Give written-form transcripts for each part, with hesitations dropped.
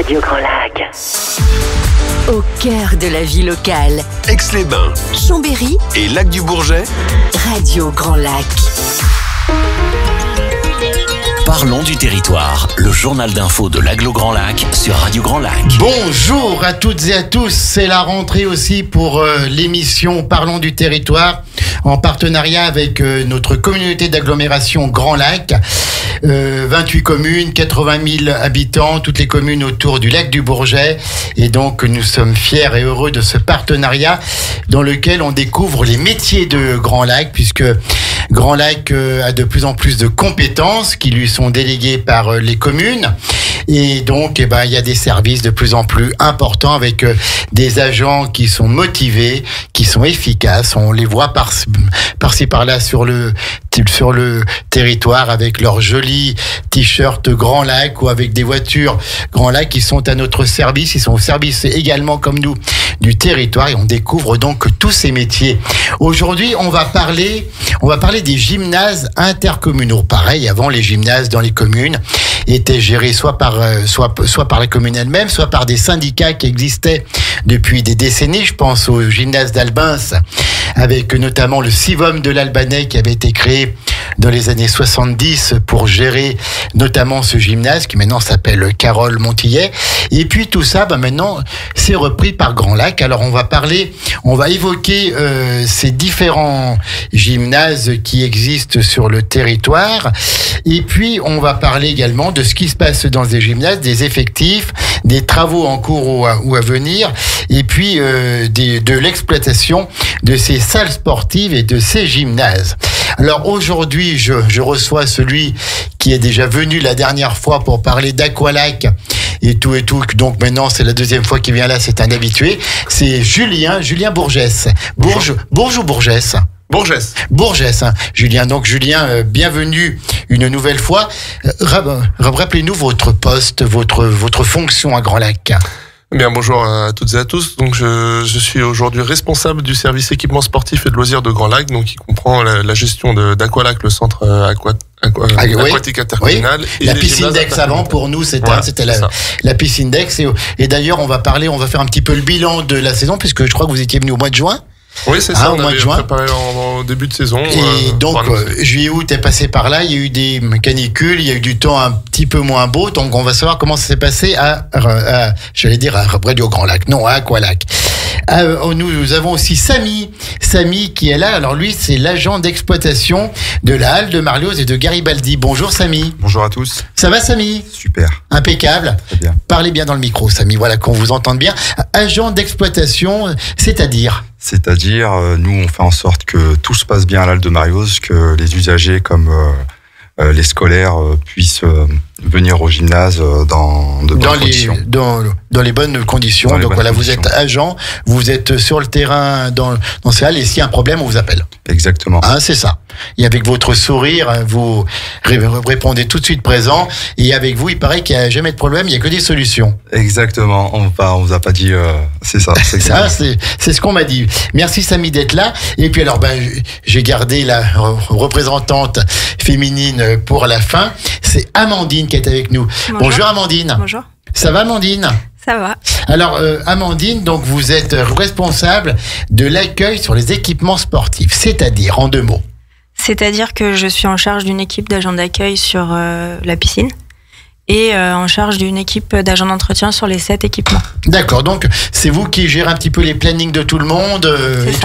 Radio Grand Lac. Au cœur de la vie locale. Aix-les-Bains, Chambéry et Lac-du-Bourget. Radio Grand Lac. Parlons du territoire, le journal d'info de l'Aglo Grand Lac sur Radio Grand Lac. Bonjour à toutes et à tous, c'est la rentrée aussi pour l'émission Parlons du territoire en partenariat avec notre communauté d'agglomération Grand Lac. 28 communes, 80 000 habitants, toutes les communes autour du lac du Bourget. Et donc nous sommes fiers et heureux de ce partenariat dans lequel on découvre les métiers de Grand Lac, puisque Grand Lac a de plus en plus de compétences qui lui sont déléguées par les communes. Et donc, il y a des services de plus en plus importants avec des agents qui sont motivés, qui sont efficaces. On les voit par-ci par-là sur le territoire avec leurs jolis t-shirts Grand Lac ou avec des voitures Grand Lac qui sont à notre service. Ils sont au service également comme nous du territoire et on découvre donc tous ces métiers. Aujourd'hui, on va parler des gymnases intercommunaux. Pareil, avant les gymnases dans les communes étaient gérés soit par la commune elle-même, soit par des syndicats qui existaient depuis des décennies. Je pense au gymnase d'Albins, avec notamment le CIVOM de l'Albanais qui avait été créé dans les années 70 pour gérer notamment ce gymnase qui maintenant s'appelle Carole Montillet. Et puis tout ça, maintenant, c'est repris par Grand Lac. Alors on va évoquer ces différents gymnases qui existent sur le territoire. Et puis on va parler également de ce qui se passe dans ces gymnases, des effectifs, des travaux en cours ou à venir, et puis de l'exploitation de ces salles sportives et de ces gymnases. Alors aujourd'hui, je reçois celui qui est déjà venu la dernière fois pour parler d'Aqualac et tout. Donc maintenant, c'est la deuxième fois qu'il vient là, c'est un habitué. C'est Julien Bourgès. Bourges ou Bourgès ? Bourgès, hein. Julien. Donc Julien, bienvenue une nouvelle fois. Rappelez-nous votre poste, votre fonction à Grand Lac. Bien, bonjour à toutes et à tous. Donc, je suis aujourd'hui responsable du service équipement sportif et de loisirs de Grand Lac, donc qui comprend la gestion d'Aqualac, le centre aquatique intercommunal. Oui. La piscine d'Aix avant, pour nous, c'était la piscine d'Aix. Et d'ailleurs, on va faire un petit peu le bilan de la saison, puisque je crois que vous étiez venu au mois de juin. Oui, c'est ça, on avait préparé en début de saison. Et donc, juillet-août est passé par là, il y a eu des canicules, il y a eu du temps un petit peu moins beau, donc on va savoir comment ça s'est passé à Radio Grand Lac, non, à Aqualac. Nous avons aussi Samy qui est là. Alors lui, c'est l'agent d'exploitation de la halle de Marlioz et de Garibaldi. Bonjour Samy. Bonjour à tous. Ça va Samy ? Super. Impeccable. Très bien. Parlez bien dans le micro Samy, voilà qu'on vous entende bien. Agent d'exploitation, c'est-à-dire, nous, on fait en sorte que tout se passe bien à l'halle de Marlioz, que les usagers comme les scolaires puissent venir au gymnase dans de bonnes conditions. Dans les bonnes conditions. Donc voilà, vous êtes agent, vous êtes sur le terrain dans ces halles et s'il y a un problème, on vous appelle. Exactement. C'est ça. Et avec votre sourire, vous répondez tout de suite présent. Et avec vous, il paraît qu'il n'y a jamais de problème, il n'y a que des solutions. Exactement. On vous a pas dit, c'est ça. C'est ce qu'on m'a dit. Merci Samy d'être là. Et puis alors, j'ai gardé la représentante féminine pour la fin. C'est Amandine qui est avec nous. Bonjour Amandine. Bonjour. Ça va Amandine ? Ça va. Alors Amandine, donc vous êtes responsable de l'accueil sur les équipements sportifs, c'est-à-dire en 2 mots. C'est-à-dire que je suis en charge d'une équipe d'agents d'accueil sur la piscine et en charge d'une équipe d'agents d'entretien sur les 7 équipements. D'accord, donc c'est vous qui gérez un petit peu les plannings de tout le monde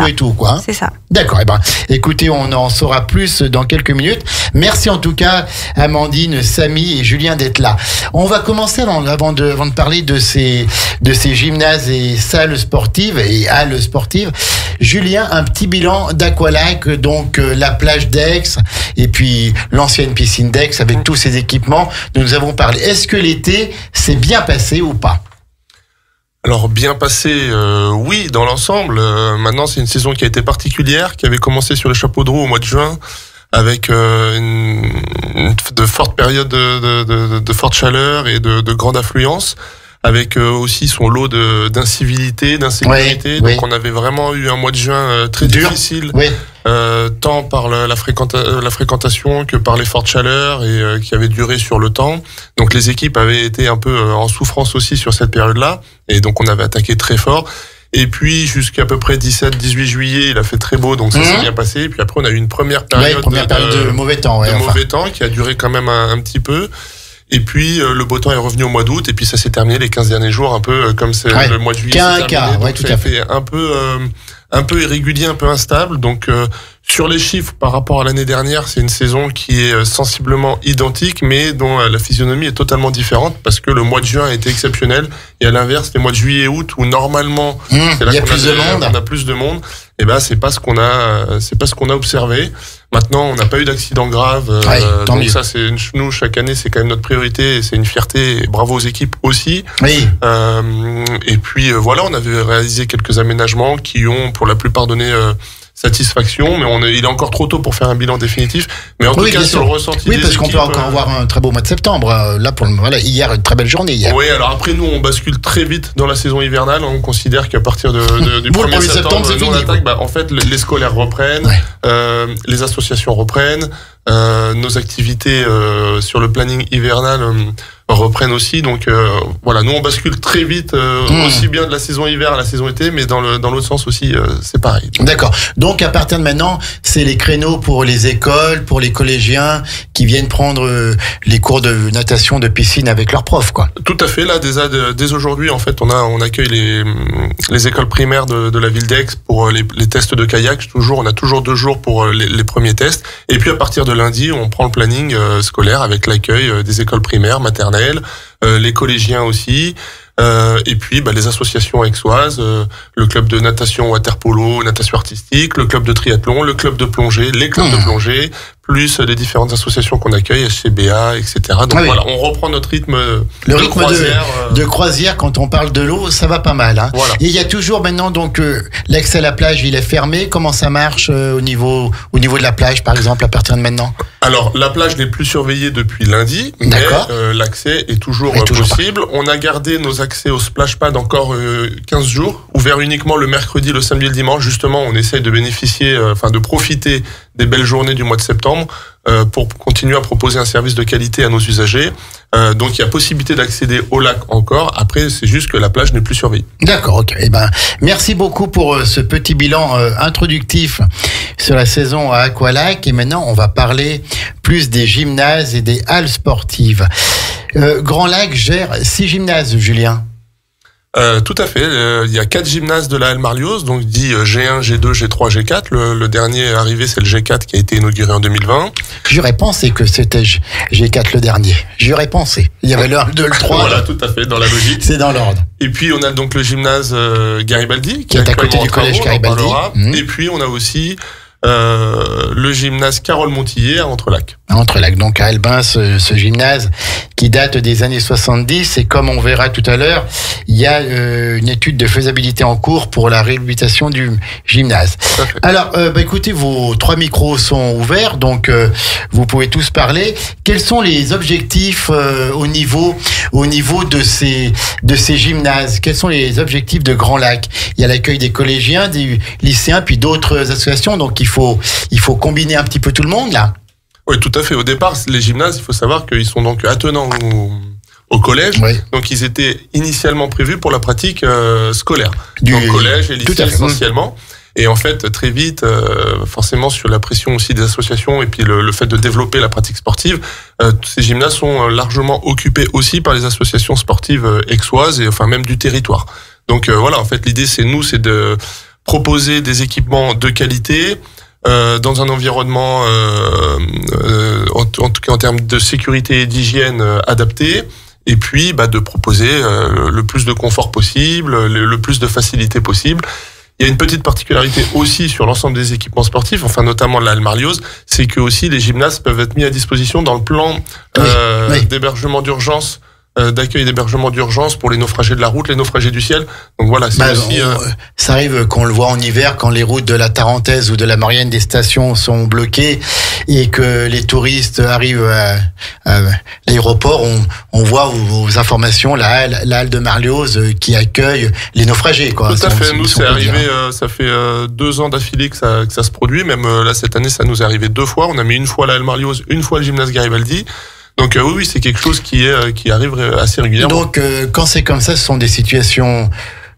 et tout quoi. C'est ça. D'accord, écoutez, on en saura plus dans quelques minutes. Merci en tout cas Amandine, Samy et Julien d'être là. On va commencer avant de parler de ces gymnases et salles sportives et halles sportives. Julien, un petit bilan d'Aqualac, donc la plage d'Aix et puis l'ancienne piscine d'Aix avec tous ces équipements dont nous avons parlé. Est-ce que l'été s'est bien passé ou pas ? Alors bien passé, oui, dans l'ensemble. Maintenant, c'est une saison qui a été particulière, qui avait commencé sur les chapeaux de roue au mois de juin, avec de fortes périodes de forte chaleur et de grande affluence. avec aussi son lot d'incivilité, d'insécurité. Oui, donc on avait vraiment eu un mois de juin très difficile, tant par la fréquentation que par les fortes chaleurs et qui avait duré sur le temps. Donc les équipes avaient été un peu en souffrance aussi sur cette période-là, et donc on avait attaqué très fort. Et puis jusqu'à peu près 17-18 juillet, il a fait très beau, donc ça s'est bien passé. Et puis après, on a eu une première période de mauvais temps, mauvais temps qui a duré quand même un petit peu. Et puis le beau temps est revenu au mois d'août, et puis ça s'est terminé les 15 derniers jours un peu comme c'est le mois de juillet. Tout à fait. Un peu irrégulier, un peu instable. Donc sur les chiffres par rapport à l'année dernière, c'est une saison qui est sensiblement identique, mais dont la physionomie est totalement différente, parce que le mois de juin a été exceptionnel, et à l'inverse, les mois de juillet et août, où normalement c'est là on a plus de monde, et ben c'est pas ce qu'on a observé. Maintenant, on n'a pas eu d'accident grave, donc ça c'est nous chaque année, c'est quand même notre priorité, et c'est une fierté, et bravo aux équipes aussi. Et puis voilà, on avait réalisé quelques aménagements qui ont pour la plupart donné satisfaction, mais il est encore trop tôt pour faire un bilan définitif. Mais en tout cas, sur le ressenti des parce qu'on peut encore avoir un très beau mois de septembre. Là, hier, une très belle journée hier. Oui, alors après, nous, on bascule très vite dans la saison hivernale. On considère qu'à partir du 1er septembre, c'est fini. En fait, les scolaires reprennent, les associations reprennent, nos activités sur le planning hivernal reprennent aussi. Donc voilà, nous on bascule très vite, aussi bien de la saison hiver à la saison été, mais dans l'autre sens aussi, c'est pareil. D'accord. Donc à partir de maintenant, c'est les créneaux pour les écoles, pour les collégiens qui viennent prendre les cours de natation, de piscine avec leurs profs, quoi. Tout à fait. Là, dès aujourd'hui, en fait, on accueille les écoles primaires de la ville d'Aix pour les tests de kayak. On a toujours 2 jours pour les premiers tests. Et puis à partir de lundi, on prend le planning scolaire avec l'accueil des écoles primaires, maternelles, les collégiens aussi, et puis les associations aixoises, le club de natation water polo, natation artistique, le club de triathlon, le club de plongée, les clubs de plongée, plus les différentes associations qu'on accueille, SCBA, etc. Donc voilà, on reprend notre rythme de croisière. De croisière, quand on parle de l'eau, ça va pas mal. Voilà. Et il y a toujours maintenant, donc, l'accès à la plage, il est fermé. Comment ça marche au niveau de la plage, par exemple, à partir de maintenant? Alors, la plage n'est plus surveillée depuis lundi, mais l'accès est toujours possible. On a gardé nos accès au splash pad encore 15 jours, ouvert uniquement le mercredi, le samedi et le dimanche. Justement, on essaye de bénéficier, de profiter des belles journées du mois de septembre pour continuer à proposer un service de qualité à nos usagers. Donc, il y a possibilité d'accéder au lac encore. Après, c'est juste que la plage n'est plus surveillée. D'accord, ok. Merci beaucoup pour ce petit bilan introductif sur la saison à Aqualac. Et maintenant, on va parler plus des gymnases et des halles sportives. Grand Lac gère 6 gymnases, Julien. Tout à fait. Il y a 4 gymnases de la Halle Marlioz, donc dit G1, G2, G3, G4. Le dernier arrivé, c'est le G4 qui a été inauguré en 2020. J'aurais pensé que c'était G4 le dernier. J'aurais pensé. Il y avait le 1, le 2, le 3. Voilà, tout à fait, dans la logique. C'est dans l'ordre. Et puis, on a donc le gymnase Garibaldi, qui est à côté du collège Garibaldi. Et puis, on a aussi le gymnase Carole Montillet à Entrelacs. Entrelacs, donc à Elbin, ce gymnase qui date des années 70, et comme on verra tout à l'heure, il y a une étude de faisabilité en cours pour la réhabilitation du gymnase. Alors, écoutez, vos 3 micros sont ouverts, donc vous pouvez tous parler. Quels sont les objectifs au niveau de ces gymnases? Quels sont les objectifs de Grand Lac? Il y a l'accueil des collégiens, des lycéens, puis d'autres associations, donc il faut combiner un petit peu tout le monde là. Oui, tout à fait. Au départ, les gymnases, il faut savoir qu'ils sont donc attenants au collège. Oui. Donc, ils étaient initialement prévus pour la pratique scolaire. Donc, collège et lycée essentiellement. Et en fait, très vite, forcément, sur la pression aussi des associations et puis le fait de développer la pratique sportive, ces gymnases sont largement occupés aussi par les associations sportives aixoises et enfin même du territoire. Donc, voilà, en fait, l'idée, c'est de proposer des équipements de qualité, dans un environnement, en tout cas en termes de sécurité et d'hygiène adapté, et puis de proposer le plus de confort possible, le plus de facilité possible. Il y a une petite particularité aussi sur l'ensemble des équipements sportifs, enfin notamment la Halle Marlioz, c'est que aussi les gymnases peuvent être mis à disposition dans le plan d'hébergement d'urgence d'accueil et d'hébergement d'urgence pour les naufragés de la route, les naufragés du ciel. Donc voilà, c'est aussi... Ça arrive qu'on le voit en hiver, quand les routes de la Tarentaise ou de la Maurienne des stations sont bloquées et que les touristes arrivent à l'aéroport, on voit aux informations la halle de Marlioz qui accueille les naufragés. Quoi. Tout à fait, nous c'est arrivé, ça fait 2 ans d'affilée que ça se produit, même là cette année ça nous est arrivé 2 fois, on a mis une fois la halle Marlioz, une fois le gymnase Garibaldi. Donc oui, c'est quelque chose qui arrive assez régulièrement. Donc quand c'est comme ça, ce sont des situations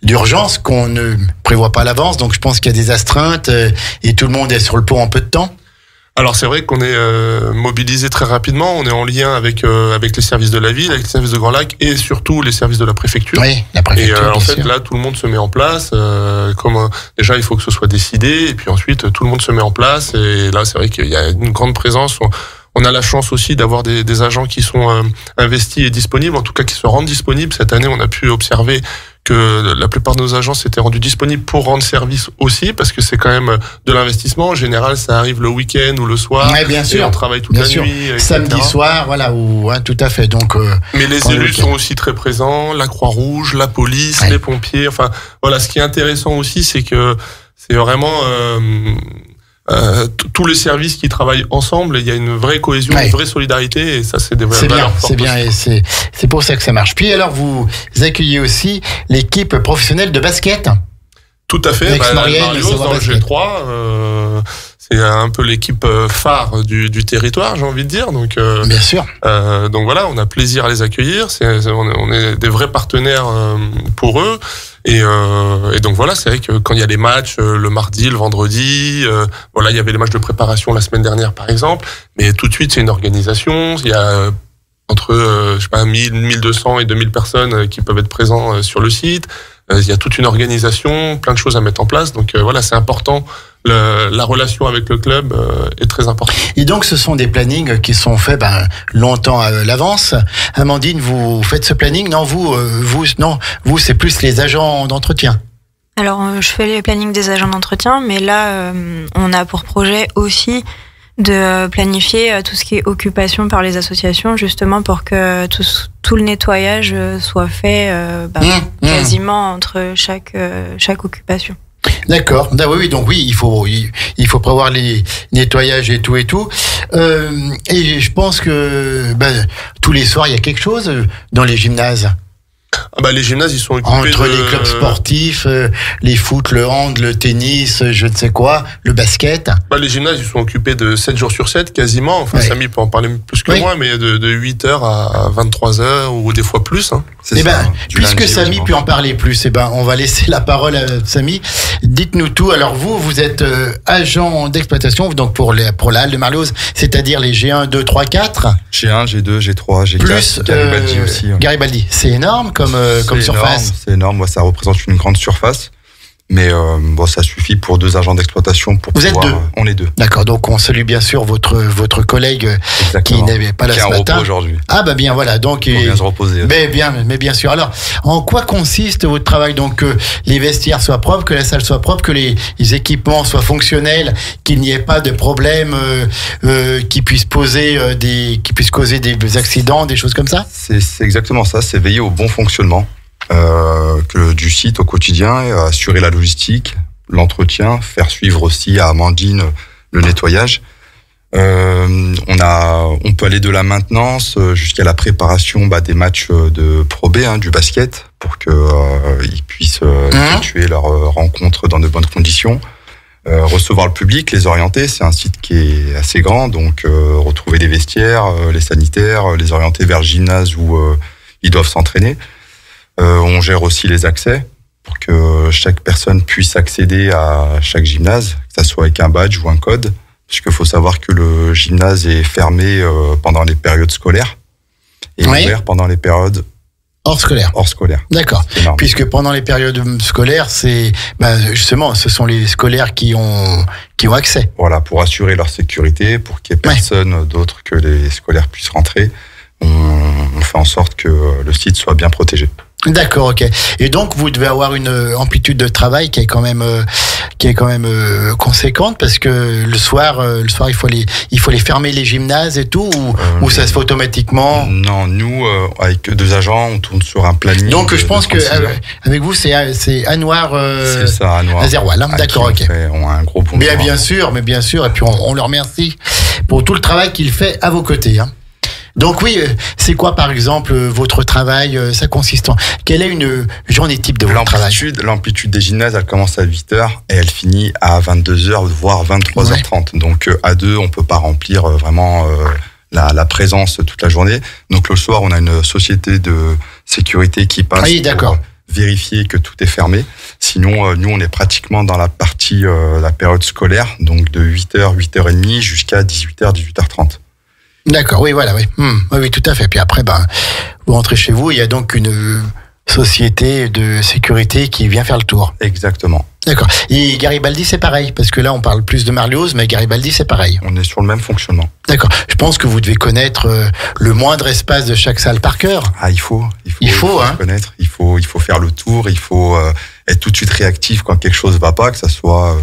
d'urgence qu'on ne prévoit pas à l'avance. Donc je pense qu'il y a des astreintes et tout le monde est sur le pont en peu de temps. Alors c'est vrai qu'on est mobilisé très rapidement. On est en lien avec les services de la ville, avec les services de Grand Lac et surtout les services de la préfecture. Oui, la préfecture. Et en fait là, tout le monde se met en place. Déjà, il faut que ce soit décidé, et puis ensuite tout le monde se met en place. Et là, c'est vrai qu'il y a une grande présence. On a la chance aussi d'avoir des agents qui sont investis et disponibles, en tout cas qui se rendent disponibles. Cette année, on a pu observer que la plupart de nos agents s'étaient rendus disponibles pour rendre service aussi, parce que c'est quand même de l'investissement. En général, ça arrive le week-end ou le soir. Ouais, bien sûr. Et on travaille toute la nuit. Etc. Samedi soir, voilà, tout à fait. Donc, mais les élus sont aussi très présents, la Croix-Rouge, la police, les pompiers. Enfin, voilà, ce qui est intéressant aussi, c'est que c'est vraiment tous les services qui travaillent ensemble, il y a une vraie cohésion, une vraie solidarité, et ça c'est des valeurs fortes. C'est bien, et c'est pour ça que ça marche. Puis alors vous accueillez aussi l'équipe professionnelle de basket. Tout à fait, Marlioz dans le G3, c'est un peu l'équipe phare du territoire, j'ai envie de dire. Donc, bien sûr. Donc voilà, on a plaisir à les accueillir. On est des vrais partenaires pour eux. Et donc voilà, c'est vrai que quand il y a les matchs, le mardi, le vendredi, voilà, il y avait les matchs de préparation la semaine dernière par exemple. Mais tout de suite, c'est une organisation. Il y a entre, je sais pas, 1200 et 2000 personnes qui peuvent être présents sur le site. Il y a toute une organisation, plein de choses à mettre en place. Donc voilà, c'est important. La relation avec le club est très importante. Et donc, ce sont des plannings qui sont faits longtemps à l'avance. Amandine, vous faites ce planning? Non, vous, c'est plus les agents d'entretien. Alors, je fais les plannings des agents d'entretien, mais là, on a pour projet aussi de planifier tout ce qui est occupation par les associations, justement pour que tout le nettoyage soit fait quasiment entre chaque occupation. D'accord. Oui, donc oui, il faut prévoir les nettoyages et tout. Et je pense que tous les soirs, il y a quelque chose dans les gymnases. Les gymnases, ils sont occupés entre les clubs sportifs, les foot, le hand, le tennis, je ne sais quoi, le basket. Les gymnases, ils sont occupés de 7 jours sur 7, quasiment. Enfin, Samy peut en parler plus que moi, mais de 8h à 23h ou des fois plus. Hein. Puisque Samy peut en parler plus, on va laisser la parole à Samy. Dites-nous tout. Alors vous êtes agent d'exploitation, donc pour la halle de Marlioz, c'est-à-dire les G1, 2, 3, 4. G1, G2, G3, G4. Plus Garibaldi aussi. Garibaldi, c'est énorme comme surface. C'est énorme, ça représente une grande surface. Mais ça suffit pour 2 agents d'exploitation pour pouvoir... Vous êtes 2? On est 2. D'accord, donc on salue bien sûr votre collègue qui n'avait pas là ce matin. Qui est en repos aujourd'hui. Bien voilà, donc... On vient se reposer. Mais bien sûr. Alors, en quoi consiste votre travail? Donc que les vestiaires soient propres, que la salle soit propre, que les équipements soient fonctionnels, qu'il n'y ait pas de problème qui puissent causer des accidents, des choses comme ça? C'est exactement ça, c'est veiller au bon fonctionnement. Du site au quotidien, assurer la logistique, l'entretien, faire suivre aussi à Amandine le nettoyage. On peut aller de la maintenance jusqu'à la préparation des matchs de Pro B, du basket, pour qu'ils puissent effectuer leur rencontre dans de bonnes conditions. Recevoir le public, les orienter, c'est un site qui est assez grand, donc retrouver les vestiaires, les sanitaires, les orienter vers le gymnase où ils doivent s'entraîner. On gère aussi les accès pour que chaque personne puisse accéder à chaque gymnase, que ça soit avec un badge ou un code, parce qu'il faut savoir que le gymnase est fermé pendant les périodes scolaires et ouvert pendant les périodes hors scolaire. D'accord. Puisque pendant les périodes scolaires, c'est justement, ce sont les scolaires qui ont accès. Voilà, pour assurer leur sécurité, pour qu'il n'y ait personne d'autre que les scolaires puissent rentrer. On fait en sorte que le site soit bien protégé. D'accord, ok. Et donc, vous devez avoir une amplitude de travail qui est quand même quand même conséquente, parce que le soir il faut les fermer les gymnases et tout, ou ça se fait automatiquement? Non, nous avec 2 agents, on tourne sur un planning. Donc je pense que avec vous c'est Anouar c'est ça, Anouar Azerwal, hein, d'accord, ok. On a un gros bon. Bien sûr, et puis on le remercie pour tout le travail qu'il fait à vos côtés, hein. Donc oui, c'est quoi par exemple votre travail? Ça consiste en... Quelle est une journée type de votre travail? L'amplitude des gymnases, elle commence à 8h et elle finit à 22h, voire 23h30. Ouais. Donc à 2, on peut pas remplir vraiment la présence toute la journée. Donc le soir, on a une société de sécurité qui passe pour vérifier que tout est fermé. Sinon, nous, on est pratiquement dans la partie, la période scolaire, donc de 8h, 8h30 jusqu'à 18h, 18h30. D'accord, oui, voilà, oui. Oui, tout à fait. Puis après, vous rentrez chez vous, il y a donc une société de sécurité qui vient faire le tour. Exactement. D'accord. Et Garibaldi, c'est pareil, parce que là, on parle plus de Marliose, mais Garibaldi, c'est pareil. On est sur le même fonctionnement. D'accord. Je pense que vous devez connaître le moindre espace de chaque salle par cœur. Ah, il faut connaître, il faut faire le tour, il faut être tout de suite réactif quand quelque chose va pas, que ça soit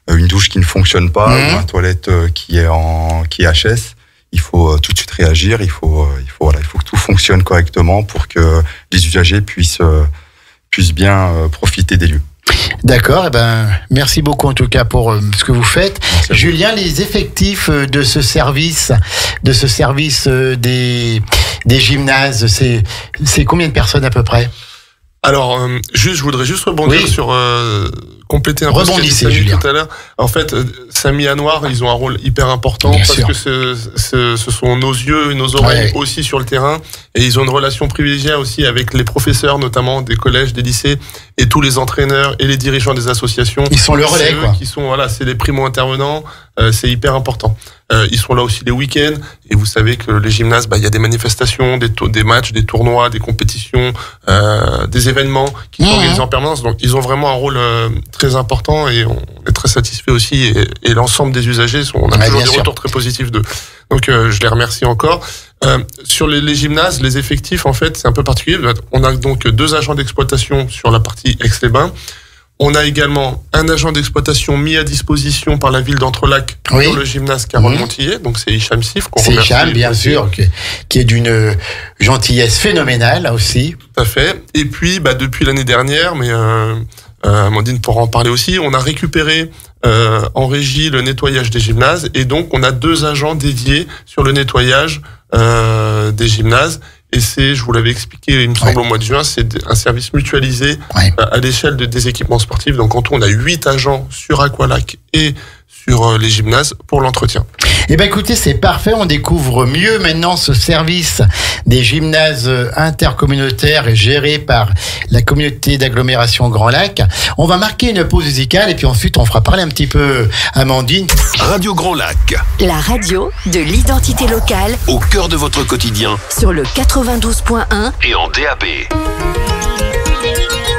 une douche qui ne fonctionne pas, ou une toilette qui est HS. Il faut tout de suite réagir, il faut que tout fonctionne correctement pour que les usagers puissent bien profiter des lieux. D'accord, merci beaucoup en tout cas pour ce que vous faites. Julien, les effectifs de ce service des gymnases, c'est combien de personnes à peu près? Alors, je voudrais juste rebondir sur compléter un peu ce qu'a dit Samy tout à l'heure. En fait, Samy et Anouar, ils ont un rôle hyper important que ce sont nos yeux et nos oreilles aussi sur le terrain, et ils ont une relation privilégiée aussi avec les professeurs, notamment des collèges, des lycées, et tous les entraîneurs et les dirigeants des associations. Ils sont le relais, quoi. Qui sont, c'est les primo-intervenants, c'est hyper important. Ils sont là aussi les week-ends, et vous savez que les gymnases, il y a des manifestations, des matchs, des tournois, des compétitions, des événements qui sont organisés en permanence. Donc ils ont vraiment un rôle très important, et on est très satisfait aussi, et l'ensemble des usagers, on a toujours des retours très positifs d'eux. Donc je les remercie encore. Sur les gymnases, les effectifs, en fait, c'est un peu particulier. On a donc 2 agents d'exploitation sur la partie Aix-les-Bains. On a également un agent d'exploitation mis à disposition par la ville d'Entrelacs pour le gymnase Carole Montillet. Donc c'est Hicham Sif qu'on remercie. C'est Hicham, bien sûr, qui est d'une gentillesse phénoménale aussi. Tout à fait. Et puis depuis l'année dernière, mais Amandine pourra en parler aussi, on a récupéré en régie le nettoyage des gymnases, et donc on a 2 agents dédiés sur le nettoyage des gymnases. Et je vous l'avais expliqué, il me semble, au mois de juin, c'est un service mutualisé à l'échelle des équipements sportifs. Donc, en tout, on a 8 agents sur Aqualac et sur les gymnases pour l'entretien. Écoutez, c'est parfait. On découvre mieux maintenant ce service des gymnases intercommunautaires gérés par la communauté d'agglomération Grand Lac. On va marquer une pause musicale, et puis ensuite, on fera parler un petit peu Amandine. Radio Grand Lac. La radio de l'identité locale. Au cœur de votre quotidien. Sur le 92.1 et en DAB.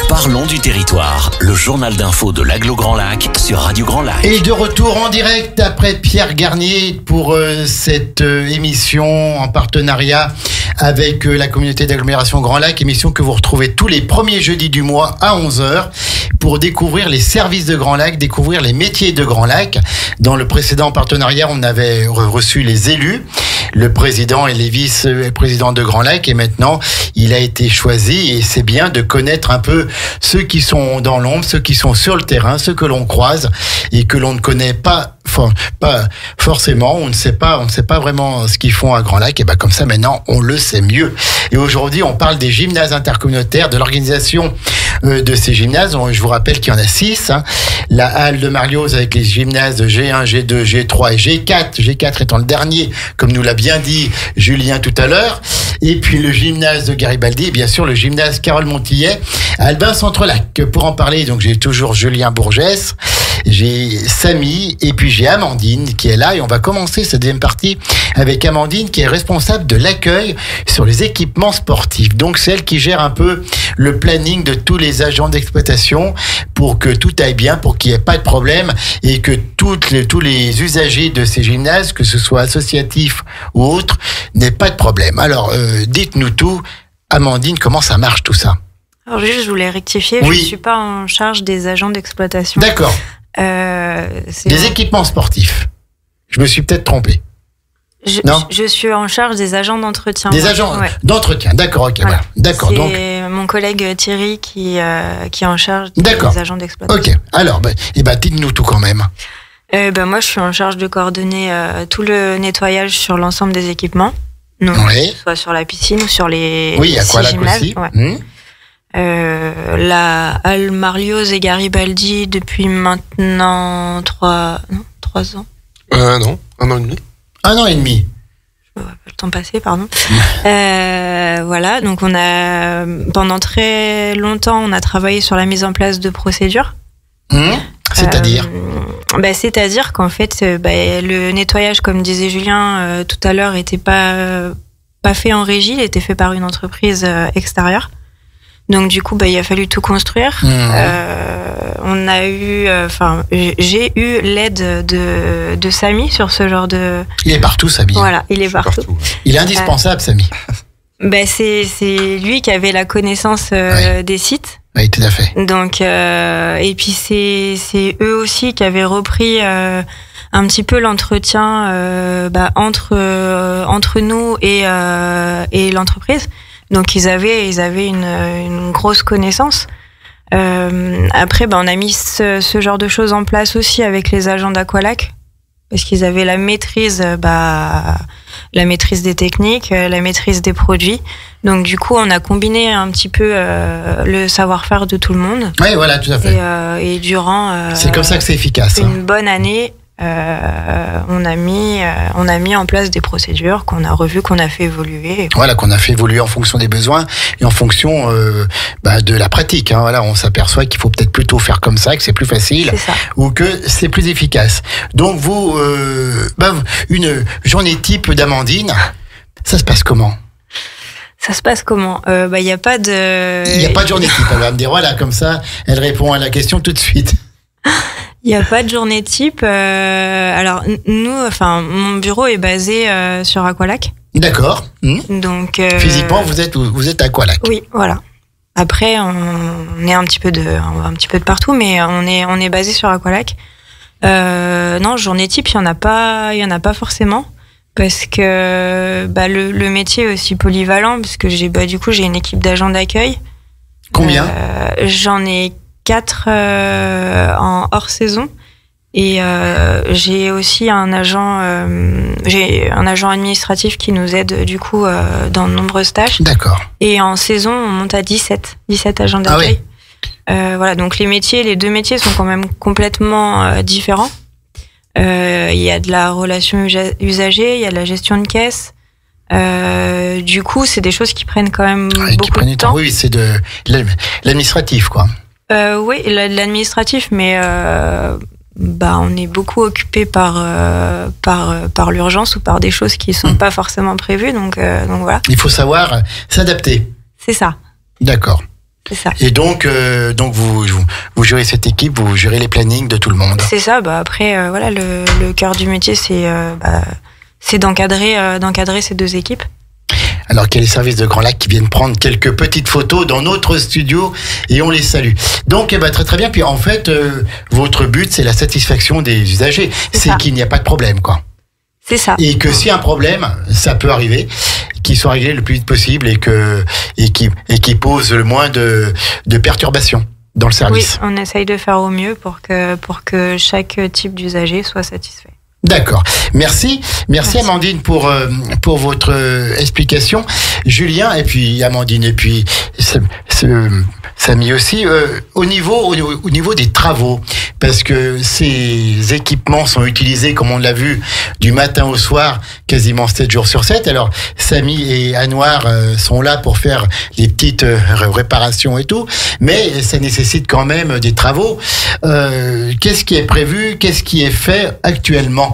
Parlons du territoire, le journal d'info de l'Agglo Grand Lac sur Radio Grand Lac. Et de retour en direct après Pierre Garnier pour cette émission en partenariat avec la communauté d'agglomération Grand Lac, émission que vous retrouvez tous les premiers jeudis du mois à 11h pour découvrir les services de Grand Lac, découvrir les métiers de Grand Lac. Dans le précédent partenariat, on avait reçu les élus, le président et les vice-présidents de Grand Lac, et maintenant il a été choisi, et c'est bien de connaître un peu ceux qui sont dans l'ombre, ceux qui sont sur le terrain, ceux que l'on croise et que l'on ne connaît pas forcément, on ne sait pas vraiment ce qu'ils font à Grand Lac. Et comme ça maintenant on le sait mieux. Et aujourd'hui on parle des gymnases intercommunautaires, de l'organisation de ces gymnases. Je vous rappelle qu'il y en a 6, la halle de Marliose avec les gymnases de G1, G2, G3 et G4 étant le dernier, comme nous l'a bien dit Julien tout à l'heure, et puis le gymnase de Garibaldi, et bien sûr le gymnase Carole Montillet à Albin-Centrelac. Pour en parler, donc j'ai toujours Julien Bourgès, j'ai Samy, et puis j'ai Amandine qui est là, et on va commencer cette deuxième partie avec Amandine qui est responsable de l'accueil sur les équipements sportifs. Donc c'est elle qui gère un peu le planning de tous les agents d'exploitation pour que tout aille bien, pour qu'il n'y ait pas de problème, et que tous les usagers de ces gymnases, que ce soit associatifs ou autres, n'aient pas de problème. Alors dites-nous tout, Amandine, comment ça marche tout ça? Alors juste, je voulais rectifier, je ne suis pas en charge des agents d'exploitation. D'accord. Des équipements sportifs. Je me suis peut-être trompé. Je suis en charge des agents d'entretien. Des agents d'entretien, d'accord, ok. Voilà. D'accord. C'est donc mon collègue Thierry qui est en charge des agents d'exploitation. Ok. Alors, dites-nous tout quand même. Moi, je suis en charge de coordonner tout le nettoyage sur l'ensemble des équipements. Donc, soit sur la piscine ou sur les gymnases. Aussi. Ouais. La Halle Marlioz et Garibaldi depuis maintenant 3 ans. Non, 1 an et demi. 1 an et demi. Le temps passé, pardon. Voilà, donc pendant très longtemps, on a travaillé sur la mise en place de procédures. C'est-à-dire C'est-à-dire qu'en fait, le nettoyage, comme disait Julien tout à l'heure, n'était pas fait en régie, il était fait par une entreprise extérieure. Donc du coup, il a fallu tout construire. On a eu, j'ai eu l'aide de Samy sur ce genre de. Il est partout, Samy. Voilà, il est partout. Il est indispensable, Samy. C'est lui qui avait la connaissance des sites. Oui, tout à fait. Donc et puis c'est eux aussi qui avaient repris un petit peu l'entretien entre nous et l'entreprise. Donc ils avaient une grosse connaissance. Après, on a mis ce genre de choses en place aussi avec les agents d'Aqualac, parce qu'ils avaient la maîtrise des techniques, la maîtrise des produits. Donc du coup, on a combiné un petit peu le savoir-faire de tout le monde. Oui, voilà, tout à fait. Et durant c'est comme ça que c'est efficace. Une bonne année. On a mis en place des procédures qu'on a revues, qu'on a fait évoluer. Voilà, qu'on a fait évoluer en fonction des besoins et en fonction de la pratique. Voilà, on s'aperçoit qu'il faut peut-être plutôt faire comme ça, que c'est plus facile, ou que c'est plus efficace. Donc vous, une journée type d'Amandine, ça se passe comment ? Ça se passe comment ? Il n'y a pas de. Il n'y a pas de journée type. Elle va me dire voilà, comme ça, elle répond à la question tout de suite. Il n'y a pas de journée type. Alors nous, mon bureau est basé sur Aqualac. D'accord. Donc physiquement, vous êtes à Aqualac. Oui, voilà. Après, on est un petit peu de partout, mais on est basé sur Aqualac. Non, journée type, il y en a pas forcément, parce que le métier est aussi polyvalent, parce que j'ai une équipe d'agents d'accueil. Combien ? J'en ai 4 en hors saison, et j'ai aussi un agent administratif qui nous aide du coup dans de nombreuses tâches. D'accord. Et en saison, on monte à 17 agents d'accueil. Voilà, donc les 2 métiers sont quand même complètement différents. Il y a de la relation usagée, il y a de la gestion de caisse. Du coup, c'est des choses qui prennent quand même beaucoup de temps. Oui, c'est de l'administratif, quoi. Oui, l'administratif, mais on est beaucoup occupé par l'urgence ou par des choses qui sont pas forcément prévues, donc voilà. Il faut savoir s'adapter. C'est ça. D'accord. C'est ça. Et donc vous gérez cette équipe, vous gérez les plannings de tout le monde. C'est ça. Après, voilà, le cœur du métier, c'est d'encadrer ces 2 équipes. Alors qu'il y a les services de Grand Lac qui viennent prendre quelques petites photos dans notre studio et on les salue. Donc très très bien. Puis en fait, votre but, c'est la satisfaction des usagers. C'est qu'il n'y a pas de problème, quoi. C'est ça. Et que si un problème, ça peut arriver, qu'il soit réglé le plus vite possible et qui pose le moins de perturbations dans le service. Oui, on essaye de faire au mieux pour que chaque type d'usager soit satisfait. D'accord. Merci Amandine pour votre explication. Julien et puis Amandine et puis Samy aussi au niveau des travaux, parce que ces équipements sont utilisés, comme on l'a vu, du matin au soir, quasiment 7 jours sur 7. Alors Samy et Anouar sont là pour faire les petites réparations et tout, mais ça nécessite quand même des travaux. Qu'est-ce qui est prévu, qu'est-ce qui est fait actuellement?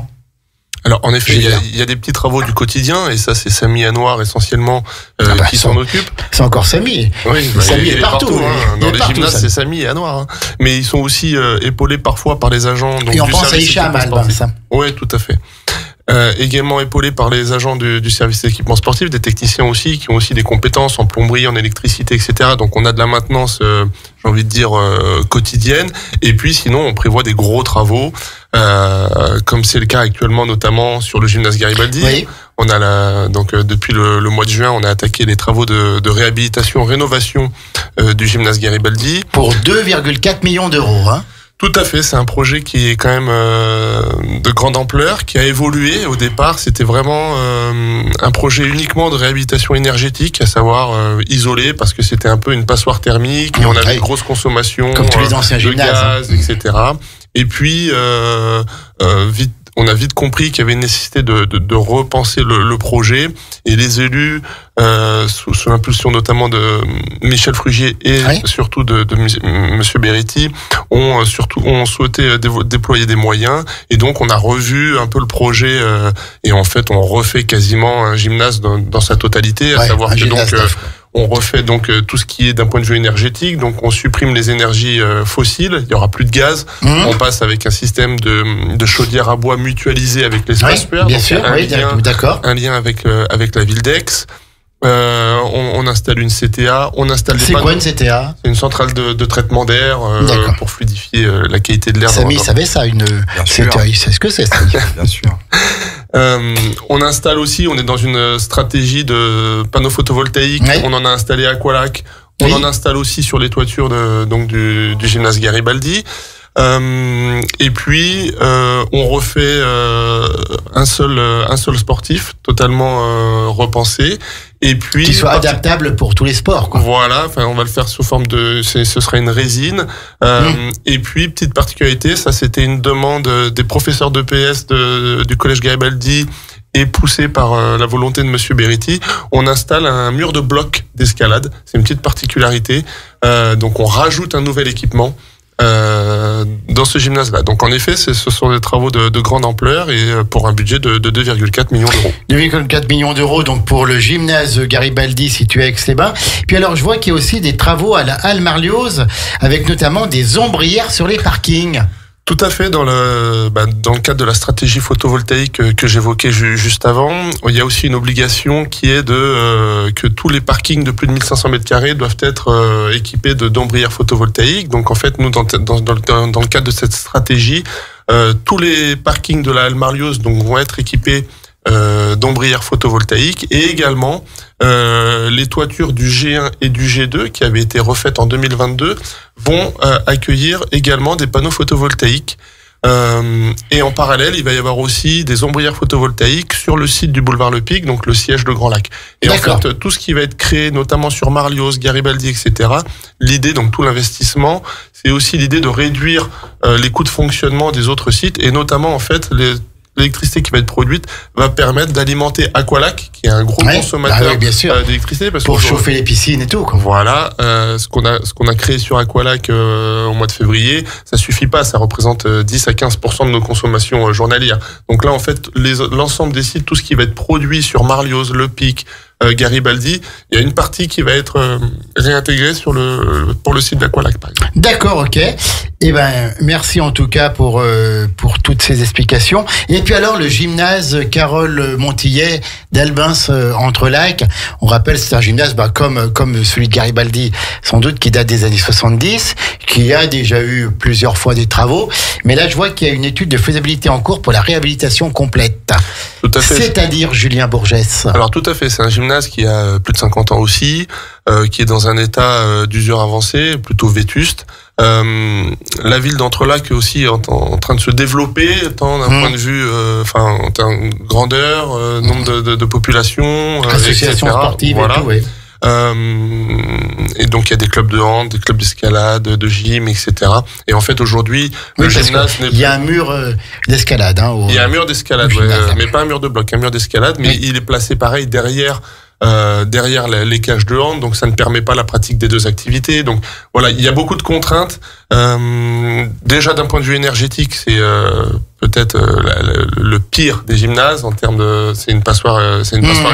Alors en effet, il y a des petits travaux du quotidien, et ça c'est Samy et Anouar essentiellement qui s'en occupent. C'est encore Samy. Oui, Samy est partout. Dans les gymnases, c'est Samy et Anouar. Mais ils sont aussi épaulés parfois par les agents. Donc, et on pense à Hicham, ça. Oui, tout à fait. également épaulé par les agents du service d'équipement sportif, des techniciens aussi, qui ont aussi des compétences en plomberie, en électricité, etc. Donc on a de la maintenance, j'ai envie de dire, quotidienne. Et puis sinon, on prévoit des gros travaux, comme c'est le cas actuellement, notamment sur le gymnase Garibaldi. Oui. On a donc depuis le mois de juin, on a attaqué les travaux de réhabilitation, rénovation du gymnase Garibaldi. Pour 2,4 millions d'euros, hein. Tout à fait, c'est un projet qui est quand même de grande ampleur, qui a évolué. Au départ, c'était vraiment un projet uniquement de réhabilitation énergétique, à savoir isolé, parce que c'était un peu une passoire thermique, et on avait une grosse consommation comme tous les anciens de gymnases, gaz, etc. Et puis, on a vite compris qu'il y avait une nécessité de repenser le projet, et les élus, sous l'impulsion notamment de Michel Frugier et surtout de Monsieur Beretti, ont souhaité déployer des moyens, et donc on a revu un peu le projet, et en fait on refait quasiment un gymnase dans sa totalité, à savoir que donc on refait donc tout ce qui est d'un point de vue énergétique, donc on supprime les énergies fossiles, il y aura plus de gaz, on passe avec un système de chaudière à bois mutualisé avec l'espace vert, bien sûr, un lien avec la ville d'Aix. On installe une CTA, on installe des panneaux. C'est quoi une CTA? C'est une centrale de traitement d'air pour fluidifier la qualité de l'air. Samy savait ça, une CTA, il sait ce que c'est, ça. Bien sûr. On installe aussi, on est dans une stratégie de panneaux photovoltaïques. On en a installé à Aqualac. On en installe aussi sur les toitures du gymnase Garibaldi. Et puis on refait un seul sportif totalement repensé, et puis qui soit adaptable pour tous les sports, quoi. Voilà, enfin on va le faire sous forme ce sera une résine. Et puis petite particularité, ça c'était une demande des professeurs d'EPS du collège Garibaldi, et poussé par la volonté de Monsieur Beretti, on installe un mur de blocs d'escalade. C'est une petite particularité. Donc on rajoute un nouvel équipement dans ce gymnase-là. Donc en effet, ce sont des travaux de grande ampleur, et pour un budget de 2,4 millions d'euros. 2,4 millions d'euros donc pour le gymnase Garibaldi situé à Aix-les-Bains. Puis alors je vois qu'il y a aussi des travaux à la Halle Marlioz, avec notamment des ombrières sur les parkings. Tout à fait, dans le cadre de la stratégie photovoltaïque que j'évoquais juste avant, il y a aussi une obligation qui est que tous les parkings de plus de 1500 m² doivent être équipés d'ombrières photovoltaïques. Donc en fait, nous, dans le cadre de cette stratégie, tous les parkings de la Halle Marlioz vont être équipés d'ombrières photovoltaïques, et également les toitures du G1 et du G2 qui avaient été refaites en 2022 vont accueillir également des panneaux photovoltaïques. Et en parallèle, il va y avoir aussi des ombrières photovoltaïques sur le site du boulevard Le Pic, donc le siège de Grand Lac. Et en fait, tout ce qui va être créé, notamment sur Marlioz, Garibaldi, etc., l'idée, donc tout l'investissement, c'est aussi l'idée de réduire les coûts de fonctionnement des autres sites, et notamment en fait l'électricité qui va être produite va permettre d'alimenter Aqualac, qui est un gros consommateur d'électricité, parce pour chauffer les piscines et tout, quoi. Voilà, ce qu'on a créé sur Aqualac au mois de février, ça suffit pas, ça représente 10 à 15% de nos consommations journalières. Donc là, en fait, l'ensemble des sites, tout ce qui va être produit sur Marlioz, Le Pic, Garibaldi, il y a une partie qui va être réintégrée pour le site d'Aqualac, par exemple. D'accord, ok. Eh ben, merci en tout cas pour toutes ces explications. Et puis alors, le gymnase Carole Montillet d'Albins entre Lacs, on rappelle, c'est un gymnase comme celui de Garibaldi, sans doute, qui date des années 70, qui a déjà eu plusieurs fois des travaux. Mais là, je vois qu'il y a une étude de faisabilité en cours pour la réhabilitation complète. Tout à fait. C'est-à-dire, Julien Bourgès. Alors, tout à fait. C'est un gymnase qui a plus de 50 ans aussi, qui est dans un état d'usure avancée, plutôt vétuste. La ville d'Entrelacs aussi est en train de se développer, tant d'un point de vue, en termes de grandeur, nombre de population, associations sportives, voilà. Et tout, oui. Et donc il y a des clubs de hand, des clubs d'escalade, de gym, etc. Et en fait aujourd'hui, le gymnase il y a un mur d'escalade. Il y a un mur d'escalade, mais pas un mur de bloc, un mur d'escalade, mais il est placé pareil derrière derrière les cages de hand, donc ça ne permet pas la pratique des deux activités. Donc voilà, il y a beaucoup de contraintes. Déjà d'un point de vue énergétique, c'est peut-être le pire des gymnases en termes de, c'est une passoire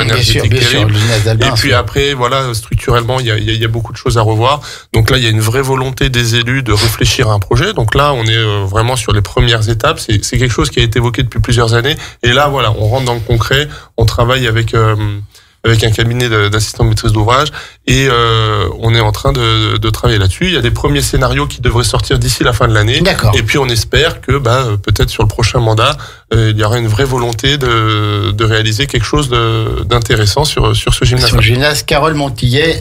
énergétique terrible. Et puis après, voilà, structurellement, il y a beaucoup de choses à revoir. Donc là, il y a une vraie volonté des élus de réfléchir à un projet. Donc là, on est vraiment sur les premières étapes. C'est quelque chose qui a été évoqué depuis plusieurs années. Et là, voilà, on rentre dans le concret. On travaille avec un cabinet d'assistants de maîtrise d'ouvrage et on est en train de travailler là-dessus. Il y a des premiers scénarios qui devraient sortir d'ici la fin de l'année. D'accord. Et puis on espère que peut-être sur le prochain mandat, il y aura une vraie volonté de réaliser quelque chose d'intéressant sur ce gymnase. Sur le gymnase Carole Montillet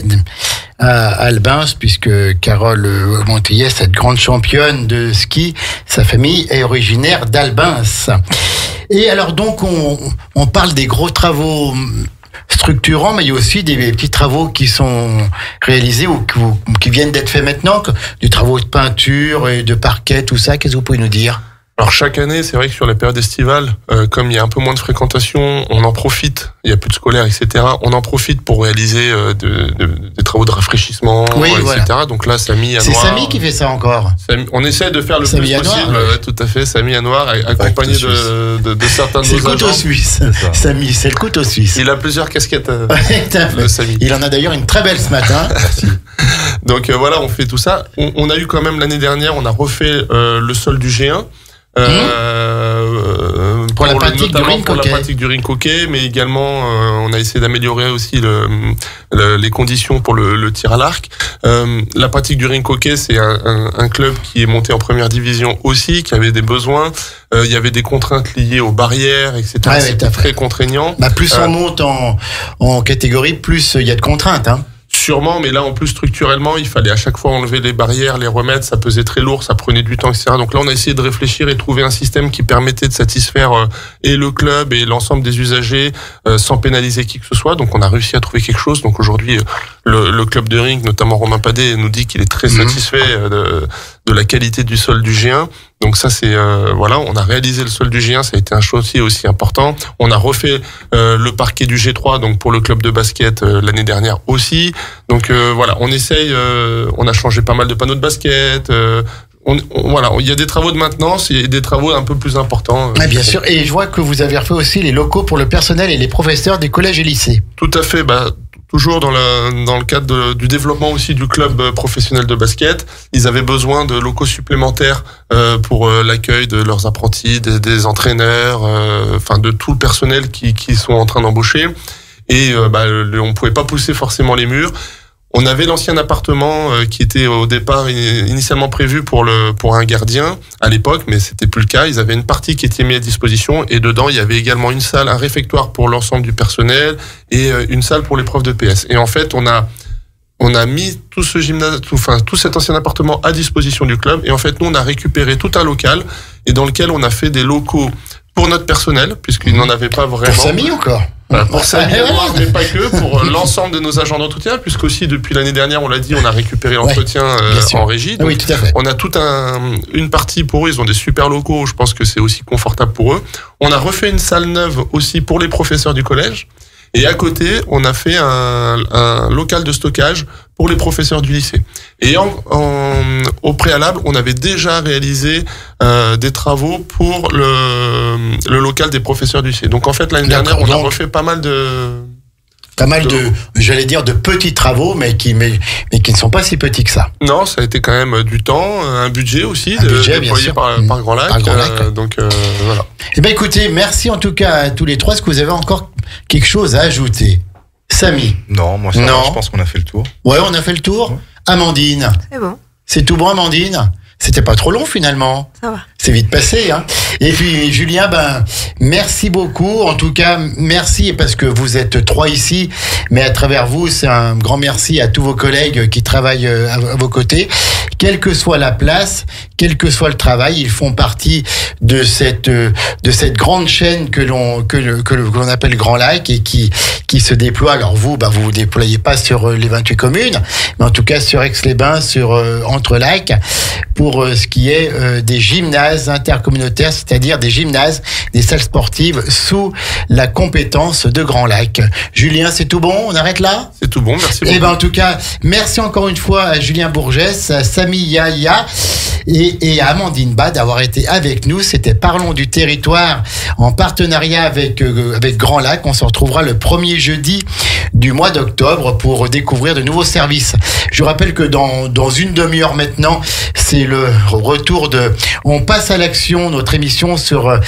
à Albins, puisque Carole Montillet, cette grande championne de ski, sa famille est originaire d'Albins. Et alors donc on parle des gros travaux structurants, mais il y a aussi des petits travaux qui sont réalisés ou qui viennent d'être faits maintenant, des travaux de peinture et de parquet, tout ça. Qu'est-ce que vous pouvez nous dire ? Alors chaque année, c'est vrai que sur la période estivale, comme il y a un peu moins de fréquentation, on en profite, il y a plus de scolaires, etc. On en profite pour réaliser des travaux de rafraîchissement, etc. Voilà. Donc là, Samy à Noir. C'est Samy qui fait ça encore. On essaie de faire le Samy plus possible, ouais, tout à fait. Samy à Noir, accompagné de certains de nos agents. C'est le couteau suisse. Samy, c'est le couteau suisse. Il a plusieurs casquettes. Samy. Il en a d'ailleurs une très belle ce matin. Merci. Donc voilà, on fait tout ça. On a eu quand même l'année dernière, on a refait le sol du G1. Pour la pratique du ring hockey, mais également on a essayé d'améliorer aussi les conditions pour le tir à l'arc. La pratique du ring hockey, c'est un club qui est monté en première division aussi, qui avait des besoins. Il y avait des contraintes liées aux barrières, etc. Ouais, c'était très contraignant. Plus on monte en catégorie, plus il y a de contraintes, hein. Sûrement, mais là, en plus, structurellement, il fallait à chaque fois enlever les barrières, les remettre, ça pesait très lourd, ça prenait du temps, etc. Donc là, on a essayé de réfléchir et trouver un système qui permettait de satisfaire et le club et l'ensemble des usagers sans pénaliser qui que ce soit. Donc on a réussi à trouver quelque chose. Donc aujourd'hui, le club de ring, notamment Romain Padet, nous dit qu'il est très satisfait de la qualité du sol du G1. Donc ça, c'est voilà, on a réalisé le sol du G1, ça a été un chantier aussi important. On a refait le parquet du G3, donc pour le club de basket l'année dernière aussi. Donc voilà, on essaye, on a changé pas mal de panneaux de basket. Voilà, il y a des travaux de maintenance et des travaux un peu plus importants. Bien sûr, et je vois que vous avez refait aussi les locaux pour le personnel et les professeurs des collèges et lycées. Tout à fait, toujours dans le cadre du développement aussi du club professionnel de basket, ils avaient besoin de locaux supplémentaires pour l'accueil de leurs apprentis, des entraîneurs, enfin de tout le personnel qui sont en train d'embaucher. Et on pouvait pas pousser forcément les murs. On avait l'ancien appartement qui était au départ initialement prévu pour un gardien à l'époque, mais c'était plus le cas. Ils avaient une partie qui était mise à disposition et dedans il y avait également une salle, un réfectoire pour l'ensemble du personnel et une salle pour les profs de PS. Et en fait, on a mis tout ce gymnase, tout cet ancien appartement à disposition du club. Et en fait, nous on a récupéré tout un local et dans lequel on a fait des locaux pour notre personnel, puisqu'il n'en avait pas vraiment. Pour Samy encore. Pour Samy, mais pas que, pour l'ensemble de nos agents d'entretien, puisqu'aussi depuis l'année dernière, on l'a dit, on a récupéré l'entretien en régie. Donc, oui, tout à fait. On a toute une partie pour eux, ils ont des super locaux, je pense que c'est aussi confortable pour eux. On a refait une salle neuve aussi pour les professeurs du collège. Et à côté, on a fait un local de stockage pour les professeurs du lycée. Et au préalable, on avait déjà réalisé des travaux pour le local des professeurs du lycée. Donc en fait, l'année dernière, on a refait pas mal de, j'allais dire, de petits travaux, mais qui ne sont pas si petits que ça. Non, ça a été quand même du temps, un budget aussi, déployé par Grand Lac. Donc voilà. Eh ben écoutez, merci en tout cas à tous les trois. Est-ce que vous avez encore quelque chose à ajouter? Samy? Non, moi ça va, je pense qu'on a fait le tour. Ouais, on a fait le tour. Ouais. Amandine? C'est bon. C'est tout bon, Amandine? C'était pas trop long finalement. Ça va. C'est vite passé, hein. Et puis Julien, merci beaucoup. En tout cas, merci parce que vous êtes trois ici, mais à travers vous, c'est un grand merci à tous vos collègues qui travaillent à vos côtés, quelle que soit la place, quel que soit le travail, ils font partie de cette grande chaîne que l'on appelle Grand Lac et qui se déploie. Alors vous vous déployez pas sur les 28 communes, mais en tout cas sur Aix-les-Bains, sur Entrelacs, pour ce qui est des gymnases intercommunautaires, c'est-à-dire des gymnases, des salles sportives sous la compétence de Grand Lac. Julien, c'est tout bon? On arrête là? C'est tout bon, merci beaucoup. Eh ben, en tout cas, merci encore une fois à Julien Bourgès, à Samy Yahya et à Amandine Bas d'avoir été avec nous. C'était Parlons du territoire en partenariat avec Grand Lac. On se retrouvera le premier jeudi du mois d'octobre pour découvrir de nouveaux services. Je rappelle que dans une demi-heure maintenant, c'est le retour de On passe à l'action, notre émission sur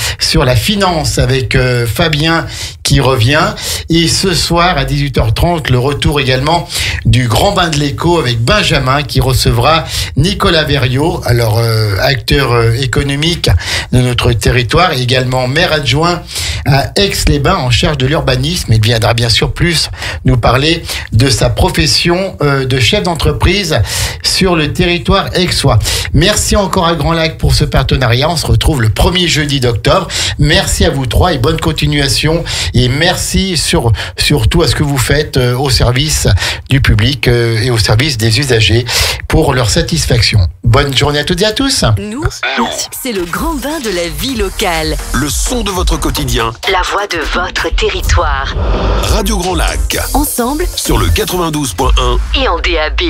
la finance avec Fabien qui revient. Et ce soir à 18h30, le retour également du Grand Bain de l'Écho avec Benjamin qui recevra Nicolas Verriot, alors acteur économique de notre territoire et également maire adjoint à Aix-les-Bains en charge de l'urbanisme. Il viendra bien sûr plus nous parler de sa profession de chef d'entreprise sur le territoire aixois. Merci encore à Grand Lac pour ce partenariat. On se retrouve le premier jeudi d'octobre. Merci à vous trois et bonne continuation. Et merci surtout à ce que vous faites au service du public et au service des usagers pour leur satisfaction. Bonne journée à toutes et à tous. Nous, c'est le grand bain de la vie locale. Le son de votre quotidien. La voix de votre territoire. Radio Grand Lac. Ensemble Sur le 92.1 et en DAB.